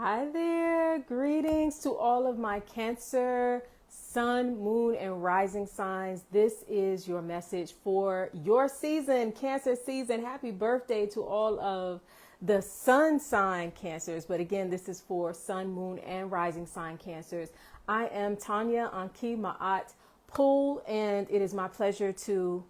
Hi there. Greetings to all of my Cancer, Sun, Moon, and Rising signs. This is your message for your season, Cancer season. Happy birthday to all of the Sun sign Cancers. But again, this is for Sun, Moon, and Rising sign Cancers. I am Tonya, Ankhi, Poole, and it is my pleasure to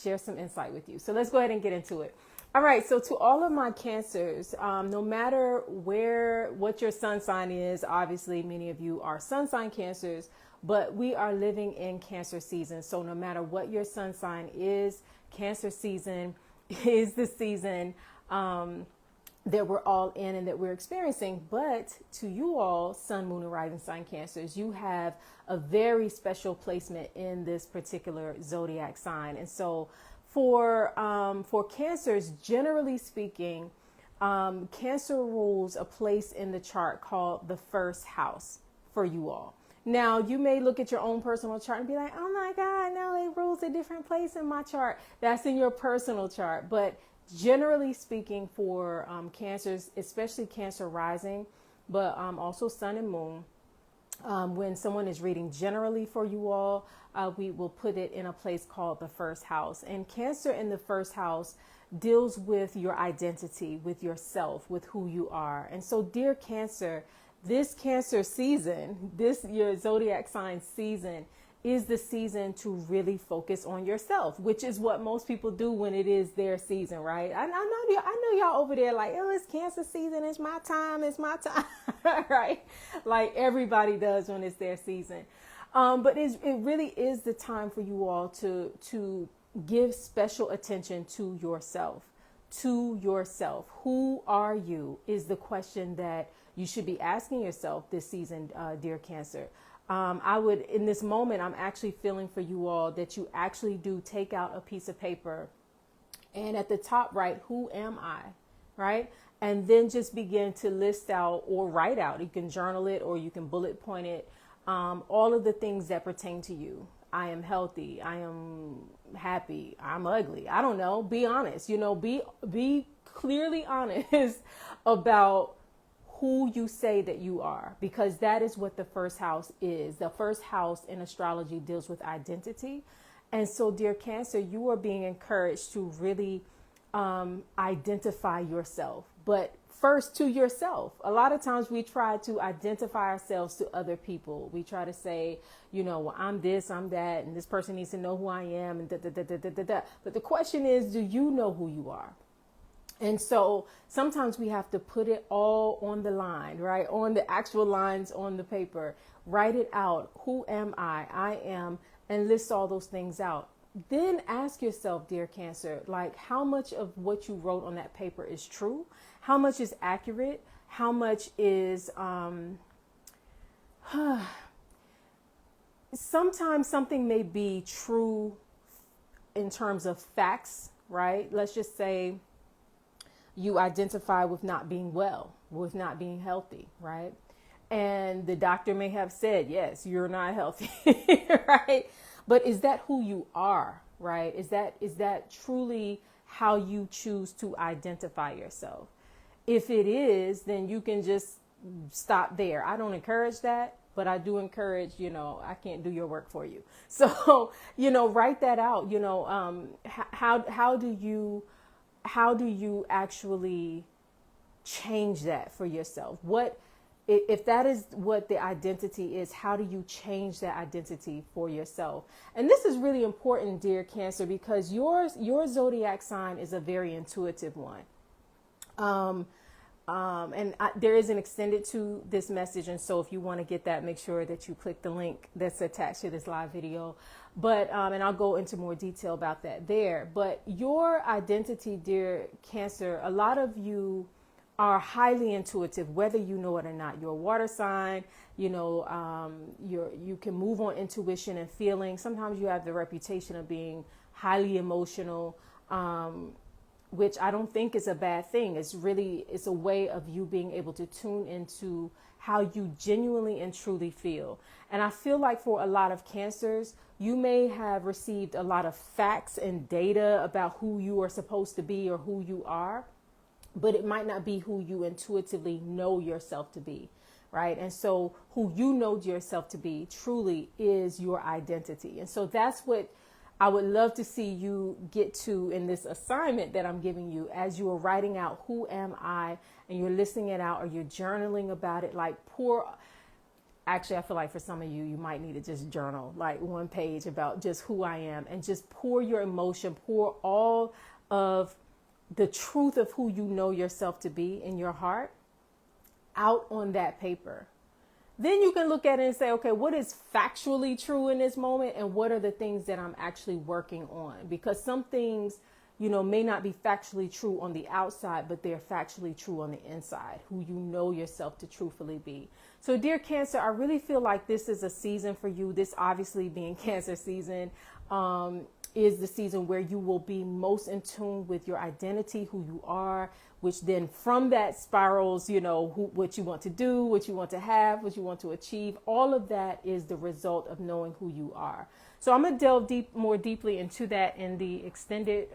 share some insight with you. So let's go ahead and get into it. All right, so to all of my Cancers, no matter what your sun sign is, obviously many of you are sun sign Cancers, but we are living in Cancer season. So no matter what your sun sign is, Cancer season is the season that we're all in and that we're experiencing. But to you all, Sun, Moon, and Rising sign Cancers, you have a very special placement in this particular zodiac sign. And so for Cancers, generally speaking, Cancer rules a place in the chart called the first house for you all. Now, you may look at your own personal chart and be like, oh my God, no, it rules a different place in my chart. That's in your personal chart. But generally speaking, for Cancers, especially Cancer rising, but also Sun and Moon, when someone is reading generally for you all, we will put it in a place called the first house. And Cancer in the first house deals with your identity, with yourself, with who you are. And so, dear Cancer, this Cancer season, this your zodiac sign season, is the season to really focus on yourself, which is what most people do when it is their season, right? I know y'all over there like, oh, it's Cancer season, it's my time, right? Like everybody does when it's their season. But it really is the time for you all to give special attention to yourself. To yourself. Who are you is the question that you should be asking yourself this season, dear Cancer. In this moment, I'm actually feeling for you all that you actually do take out a piece of paper and at the top write, who am I? Right? And then just begin to list out or write out. You can journal it or you can bullet point it. All of the things that pertain to you. I am healthy. I am happy. I'm ugly. I don't know. Be honest. Be clearly honest about who you say that you are, because that is what the first house is. The first house in astrology deals with identity. And so, dear Cancer, you are being encouraged to really identify yourself, but first to yourself. A lot of times we try to identify ourselves to other people. We try to say, well, I'm this, I'm that, and this person needs to know who I am, and da, da, da, da, da, da, da. But the question is, do you know who you are? And so sometimes we have to put it all on the line, right? On the actual lines on the paper, write it out. Who am I? I am, and list all those things out. Then ask yourself, dear Cancer, like how much of what you wrote on that paper is true? How much is accurate? How much is, sometimes something may be true in terms of facts, right? Let's just say you identify with not being well, with not being healthy, right? And the doctor may have said, yes, you're not healthy, right? But is that who you are, right? Is that truly how you choose to identify yourself? If it is, then you can just stop there. I don't encourage that, but I do encourage, I can't do your work for you. So, write that out. How do you actually change that for yourself? If that is what the identity is, how do you change that identity for yourself? And this is really important, dear Cancer, because your zodiac sign is a very intuitive one. There is an extended to this message. And so if you want to get that, make sure that you click the link that's attached to this live video. But, and I'll go into more detail about that there. But your identity, dear Cancer, a lot of you are highly intuitive, whether you know it or not. You're a water sign, you can move on intuition and feeling. Sometimes you have the reputation of being highly emotional, which I don't think is a bad thing. It's a way of you being able to tune into how you genuinely and truly feel. And I feel like for a lot of Cancers, you may have received a lot of facts and data about who you are supposed to be or who you are. but it might not be who you intuitively know yourself to be, right? And so who you know yourself to be truly is your identity. And so that's what I would love to see you get to in this assignment that I'm giving you as you are writing out, who am I? And you're listing it out, or you're journaling about it. Like actually, I feel like for some of you, you might need to just journal like one page about just who I am, and just pour your emotion, pour all of the truth of who you know yourself to be in your heart out on that paper. Then you can look at it and say, okay, what is factually true in this moment? And what are the things that I'm actually working on? Because some things, may not be factually true on the outside, but they're factually true on the inside, who you know yourself to truthfully be. So dear Cancer, I really feel like this is a season for you. This obviously being Cancer season, is the season where you will be most in tune with your identity, who you are, which then from that spirals, what you want to do, what you want to have, what you want to achieve. All of that is the result of knowing who you are. So I'm going to delve more deeply into that in the extended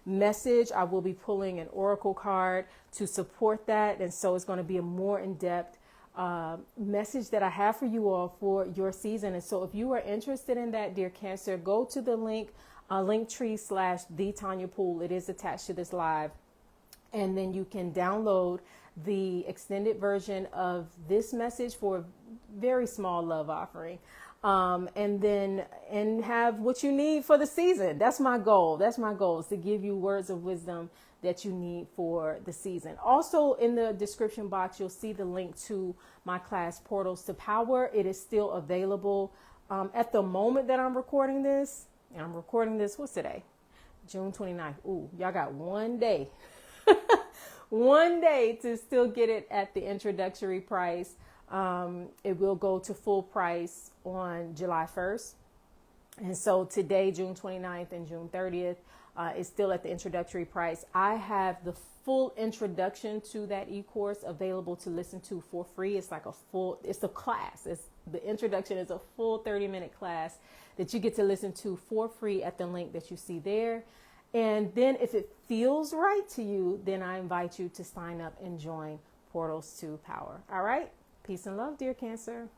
message. I will be pulling an oracle card to support that. And so it's going to be a more in-depth message that I have for you all for your season. And so if you are interested in that, dear Cancer, go to the link, linktree/the Tonya Poole. It is attached to this live. And then you can download the extended version of this message for a very small love offering. And have what you need for the season. That's my goal. That's my goal, is to give you words of wisdom that you need for the season. Also in the description box, you'll see the link to my class, Portals to Power. It is still available. At the moment that I'm recording this, what's today? June 29th. Ooh, y'all got one day. One day to still get it at the introductory price. It will go to full price on July 1st. And so today, June 29th and June 30th, is still at the introductory price. I have the full introduction to that e-course available to listen to for free. It's it's a class. The introduction is a full 30-minute class that you get to listen to for free at the link that you see there. And then if it feels right to you, then I invite you to sign up and join Portals to Power. All right. Peace and love, dear Cancer.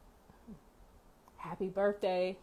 Happy birthday.